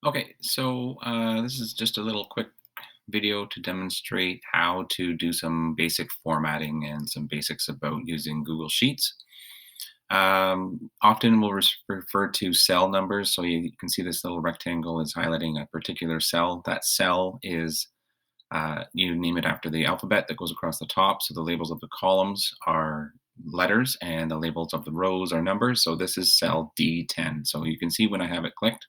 Okay, so this is just a little quick video to demonstrate how to do some basic formatting and some basics about using Google Sheets. Often we'll refer to cell numbers, so you can see this little rectangle is highlighting a particular cell. That cell is, you name it after the alphabet that goes across the top, so the labels of the columns are letters and the labels of the rows are numbers. So this is cell D10. So you can see when I have it clicked,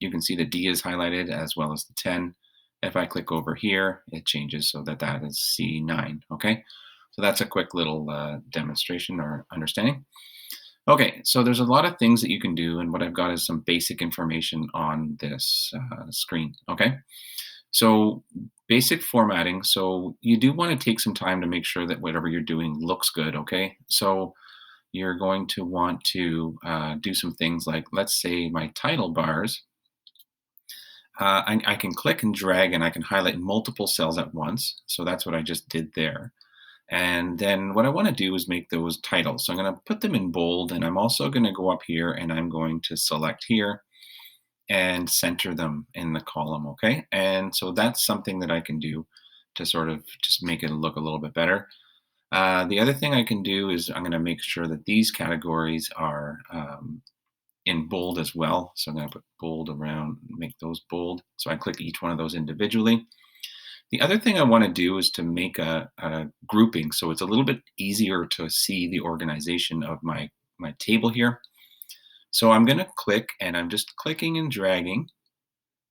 you can see the D is highlighted as well as the 10. If I click over here, it changes so that that is C9, okay? So that's a quick little demonstration or understanding. Okay, so there's a lot of things that you can do, and what I've got is some basic information on this screen, okay? So basic formatting, so you do want to take some time to make sure that whatever you're doing looks good, okay? So you're going to want to do some things like, let's say my title bars, I can click and drag and I can highlight multiple cells at once. So that's what I just did there. And then what I want to do is make those titles. So I'm going to put them in bold, and I'm also going to go up here and I'm going to select here and center them in the column. Okay. And so that's something that I can do to sort of just make it look a little bit better. The other thing I can do is I'm going to make sure that these categories are in bold as well. So I'm going to put bold around, make those bold. So I click each one of those individually. The other thing I want to do is to make a grouping, so it's a little bit easier to see the organization of my table here. So I'm going to click, and I'm just clicking and dragging,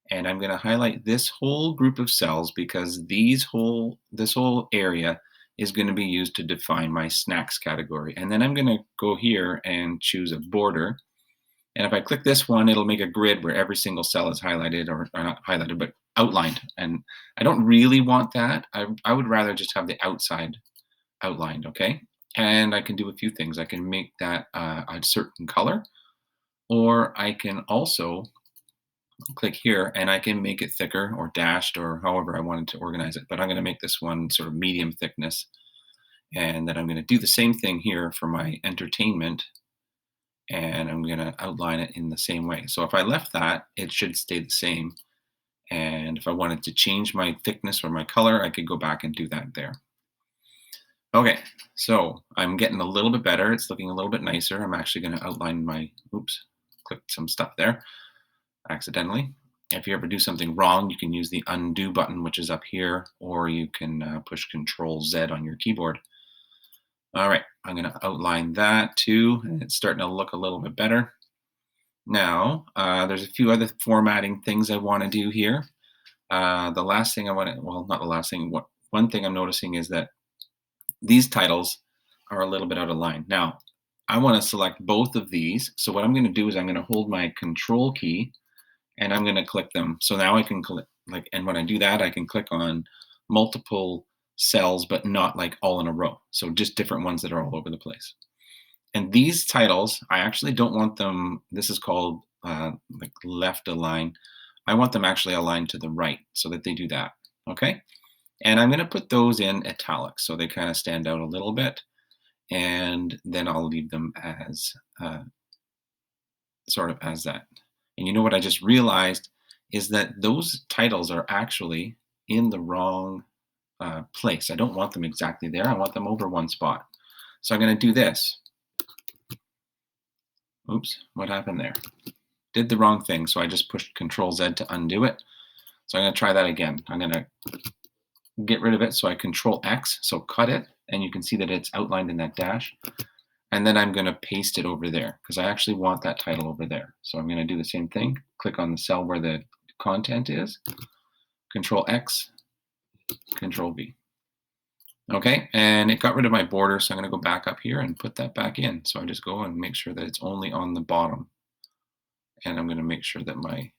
and I'm going to highlight this whole group of cells because this whole area is going to be used to define my snacks category. And then I'm going to go here and choose a border, and if I click this one, it'll make a grid where every single cell is highlighted, or not highlighted, but outlined. And I don't really want that. I would rather just have the outside outlined, okay? And I can do a few things. I can make that a certain color, or I can also click here and I can make it thicker or dashed or however I wanted to organize it. But I'm going to make this one sort of medium thickness. And then I'm going to do the same thing here for my entertainment, and I'm going to outline it in the same way. So if I left that, it should stay the same. And if I wanted to change my thickness or my color, I could go back and do that there. Okay, so I'm getting a little bit better. It's looking a little bit nicer. I'm actually going to outline my, oops, clicked some stuff there accidentally. If you ever do something wrong, you can use the undo button, which is up here, or you can push Ctrl Z on your keyboard. All right, I'm going to outline that too, and it's starting to look a little bit better. Now, there's a few other formatting things I want to do here. The last thing I want to, well, not the last thing, one thing I'm noticing is that these titles are a little bit out of line. Now, I want to select both of these. So what I'm going to do is I'm going to hold my Control key and I'm going to click them. So now I can click, like, and when I do that, I can click on multiple cells, but not like all in a row. So just different ones that are all over the place. And these titles, I actually don't want them, this is called like left align. I want them actually aligned to the right so that they do that, okay? And I'm gonna put those in italics so they kind of stand out a little bit. And then I'll leave them as sort of as that. And you know what I just realized is that those titles are actually in the wrong place. I don't want them exactly there. I want them over one spot. So I'm gonna do this. Oops, what happened there? Did the wrong thing, so I just pushed Control Z to undo it. So I'm going to try that again. I'm going to get rid of it, so I Control X, so cut it, and you can see that it's outlined in that dash. And then I'm going to paste it over there, because I actually want that title over there. So I'm going to do the same thing, click on the cell where the content is, Control X, Control V. Okay, and it got rid of my border, so I'm going to go back up here and put that back in. So I just go and make sure that it's only on the bottom. And I'm going to make sure that my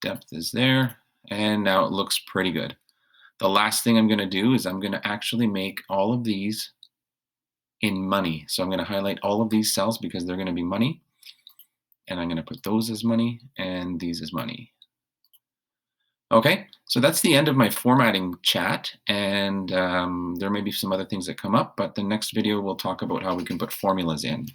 depth is there. And now it looks pretty good. The last thing I'm going to do is I'm going to actually make all of these in money. So I'm going to highlight all of these cells because they're going to be money. And I'm going to put those as money and these as money. Okay, so that's the end of my formatting chat, and there may be some other things that come up, but the next video we'll talk about how we can put formulas in.